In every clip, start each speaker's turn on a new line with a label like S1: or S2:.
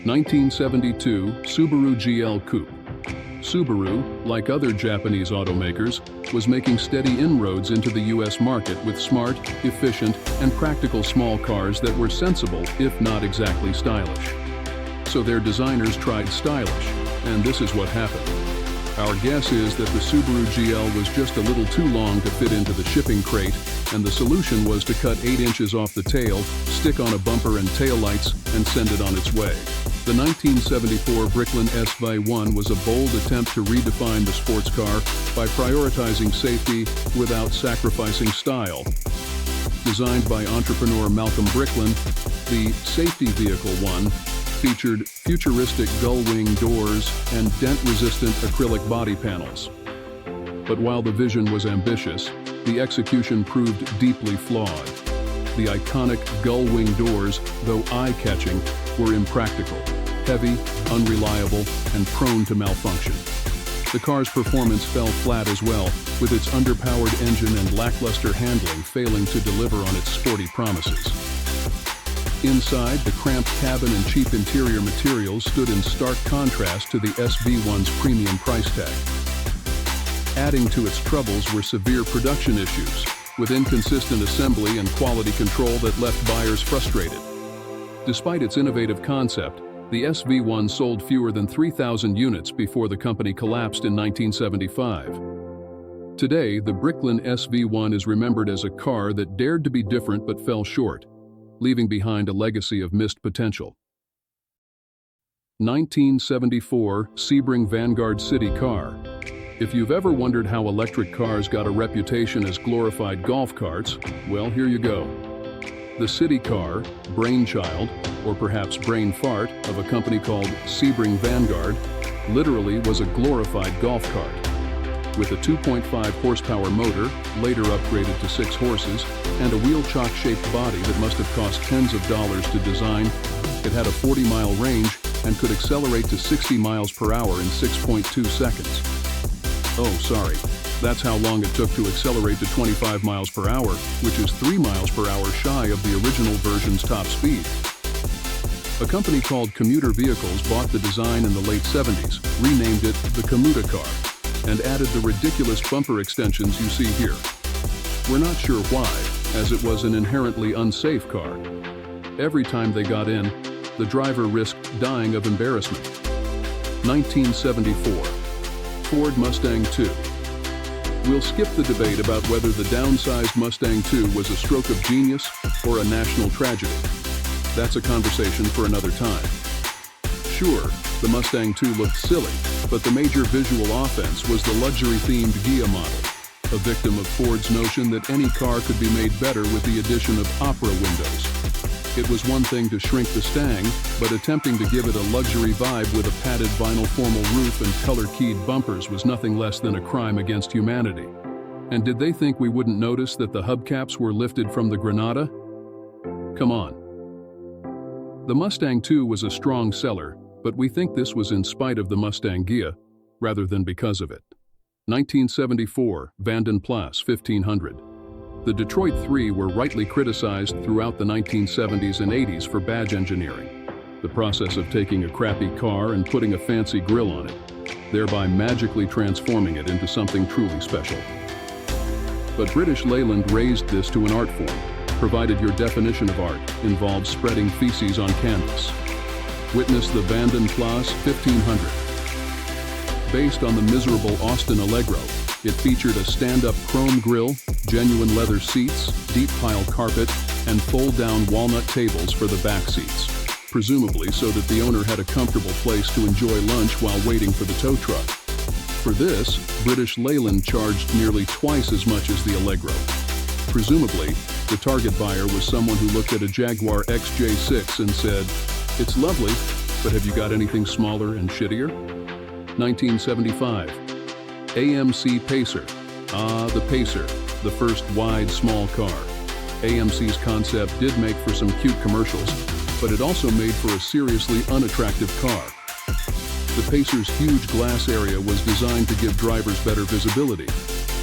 S1: 1972 Subaru GL Coupe. Subaru, like other Japanese automakers, was making steady inroads into the US market with smart, efficient, and practical small cars that were sensible, if not exactly stylish. So their designers tried stylish, and this is what happened. Our guess is that the Subaru GL was just a little too long to fit into the shipping crate, and the solution was to cut 8 inches off the tail, stick on a bumper and taillights, and send it on its way. The 1974 Bricklin SV-1 was a bold attempt to redefine the sports car by prioritizing safety without sacrificing style. Designed by entrepreneur Malcolm Bricklin, the Safety Vehicle 1 featured futuristic gull-wing doors and dent-resistant acrylic body panels. But while the vision was ambitious, the execution proved deeply flawed. The iconic gull-wing doors, though eye-catching, were impractical, heavy, unreliable, and prone to malfunction. The car's performance fell flat as well, with its underpowered engine and lackluster handling failing to deliver on its sporty promises. Inside, the cramped cabin and cheap interior materials stood in stark contrast to the SV-1's premium price tag. Adding to its troubles were severe production issues, with inconsistent assembly and quality control that left buyers frustrated. Despite its innovative concept, the SV-1 sold fewer than 3,000 units before the company collapsed in 1975. Today, the Bricklin SV-1 is remembered as a car that dared to be different but fell short, leaving behind a legacy of missed potential. 1974 Sebring Vanguard City Car. If you've ever wondered how electric cars got a reputation as glorified golf carts, well, here you go. The city car, brainchild, or perhaps brain fart, of a company called Sebring Vanguard, literally was a glorified golf cart. With a 2.5 horsepower motor, later upgraded to 6 horses, and a wheel chock-shaped body that must have cost tens of dollars to design, it had a 40-mile range and could accelerate to 60 miles per hour in 6.2 seconds. Oh, sorry. That's how long it took to accelerate to 25 miles per hour, which is 3 miles per hour shy of the original version's top speed. A company called Commuter Vehicles bought the design in the late 70s, renamed it the Commuter Car, and added the ridiculous bumper extensions you see here. We're not sure why, as it was an inherently unsafe car. Every time they got in, the driver risked dying of embarrassment. 1974 Ford Mustang II. We'll skip the debate about whether the downsized Mustang II was a stroke of genius or a national tragedy. That's a conversation for another time. Sure, the Mustang II looked silly, but the major visual offense was the luxury-themed Ghia model, a victim of Ford's notion that any car could be made better with the addition of opera windows. It was one thing to shrink the Stang, but attempting to give it a luxury vibe with a padded vinyl formal roof and color-keyed bumpers was nothing less than a crime against humanity. And did they think we wouldn't notice that the hubcaps were lifted from the Granada? Come on. The Mustang II was a strong seller, but we think this was in spite of the Mustang Ghia, rather than because of it. 1974 Vanden Plas 1500. The Detroit Three were rightly criticized throughout the 1970s and 80s for badge engineering, the process of taking a crappy car and putting a fancy grille on it, thereby magically transforming it into something truly special. But British Leyland raised this to an art form, provided your definition of art involves spreading feces on canvas. Witness the Vanden Plas 1500. Based on the miserable Austin Allegro, it featured a stand-up chrome grille, genuine leather seats, deep pile carpet, and fold-down walnut tables for the back seats, presumably so that the owner had a comfortable place to enjoy lunch while waiting for the tow truck. For this, British Leyland charged nearly twice as much as the Allegro. Presumably, the target buyer was someone who looked at a Jaguar XJ6 and said, "It's lovely, but have you got anything smaller and shittier?" 1975 AMC Pacer. Ah, the Pacer, the first wide small car. AMC's concept did make for some cute commercials, but it also made for a seriously unattractive car. The Pacer's huge glass area was designed to give drivers better visibility,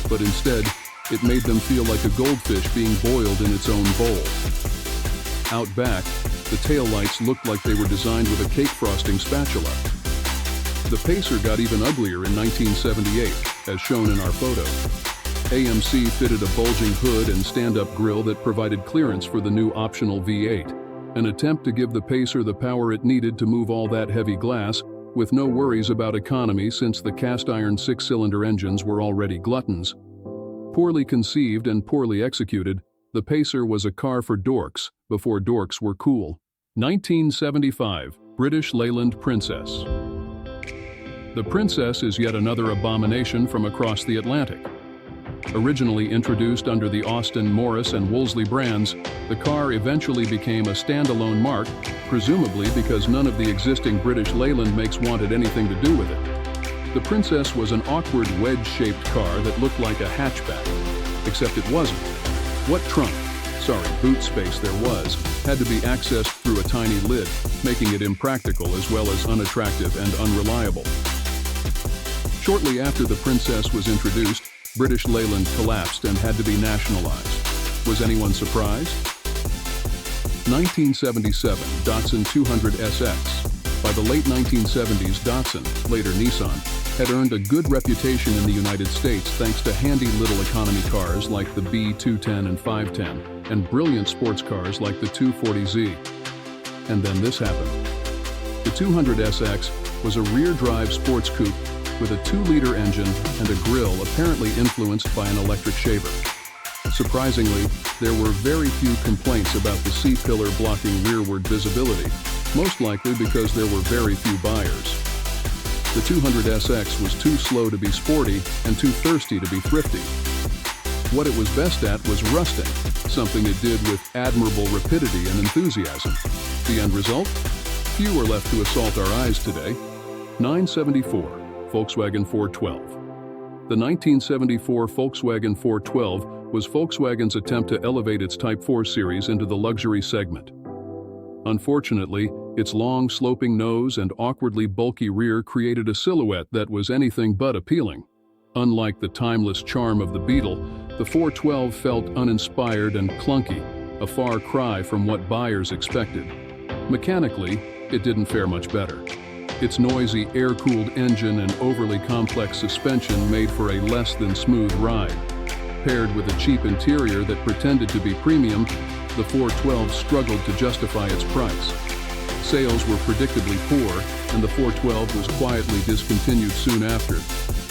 S1: but instead, it made them feel like a goldfish being boiled in its own bowl. Out back, The taillights looked like they were designed with a cake frosting spatula. The Pacer got even uglier in 1978, as shown in our photo. AMC fitted a bulging hood and stand-up grille that provided clearance for the new optional V8, an attempt to give the Pacer the power it needed to move all that heavy glass, with no worries about economy since the cast-iron six-cylinder engines were already gluttons. Poorly conceived and poorly executed, the Pacer was a car for dorks, before dorks were cool. 1975, British Leyland Princess. The Princess is yet another abomination from across the Atlantic. Originally introduced under the Austin, Morris, and Wolseley brands, the car eventually became a standalone mark, presumably because none of the existing British Leyland makes wanted anything to do with it. The Princess was an awkward wedge-shaped car that looked like a hatchback, except it wasn't. What boot space there was, had to be accessed through a tiny lid, making it impractical as well as unattractive and unreliable. Shortly after the Princess was introduced, British Leyland collapsed and had to be nationalized. Was anyone surprised? 1977 Datsun 200SX. By the late 1970s, Datsun, later Nissan, had earned a good reputation in the United States thanks to handy little economy cars like the B210 and 510, and brilliant sports cars like the 240Z. And then this happened. The 200SX was a rear-drive sports coupe with a 2-liter engine and a grille apparently influenced by an electric shaver. Surprisingly, there were very few complaints about the C-pillar blocking rearward visibility, most likely because there were very few buyers. The 200SX was too slow to be sporty and too thirsty to be thrifty. What it was best at was rusting, something it did with admirable rapidity and enthusiasm. The end result? Few are left to assault our eyes today. 974. Volkswagen 412. The 1974 Volkswagen 412 was Volkswagen's attempt to elevate its Type 4 series into the luxury segment. Unfortunately, its long, sloping nose and awkwardly bulky rear created a silhouette that was anything but appealing. Unlike the timeless charm of the Beetle, the 412 felt uninspired and clunky, a far cry from what buyers expected. Mechanically, it didn't fare much better. Its noisy, air-cooled engine and overly complex suspension made for a less than smooth ride. Paired with a cheap interior that pretended to be premium, the 412 struggled to justify its price. Sales were predictably poor, and the 412 was quietly discontinued soon after,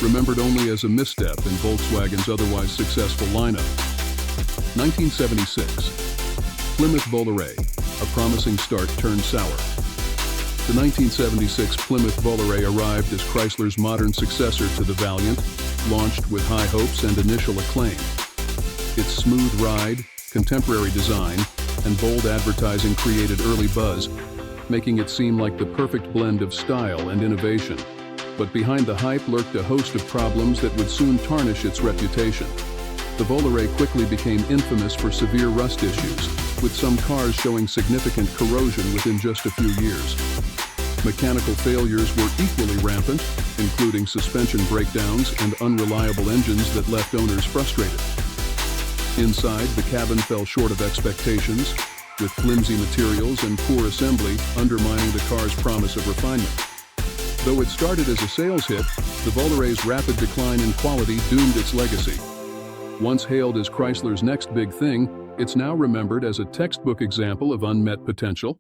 S1: remembered only as a misstep in Volkswagen's otherwise successful lineup. 1976. Plymouth Bolloré, a promising start turned sour. The 1976 Plymouth Bolloré arrived as Chrysler's modern successor to the Valiant, launched with high hopes and initial acclaim. Its smooth ride, contemporary design, and bold advertising created early buzz, making it seem like the perfect blend of style and innovation. But behind the hype lurked a host of problems that would soon tarnish its reputation. The Bolloré quickly became infamous for severe rust issues, with some cars showing significant corrosion within just a few years. Mechanical failures were equally rampant, including suspension breakdowns and unreliable engines that left owners frustrated. Inside, the cabin fell short of expectations, with flimsy materials and poor assembly undermining the car's promise of refinement. Though it started as a sales hit, the Bolloré's rapid decline in quality doomed its legacy. Once hailed as Chrysler's next big thing, it's now remembered as a textbook example of unmet potential.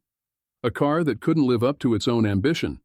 S1: A car that couldn't live up to its own ambition.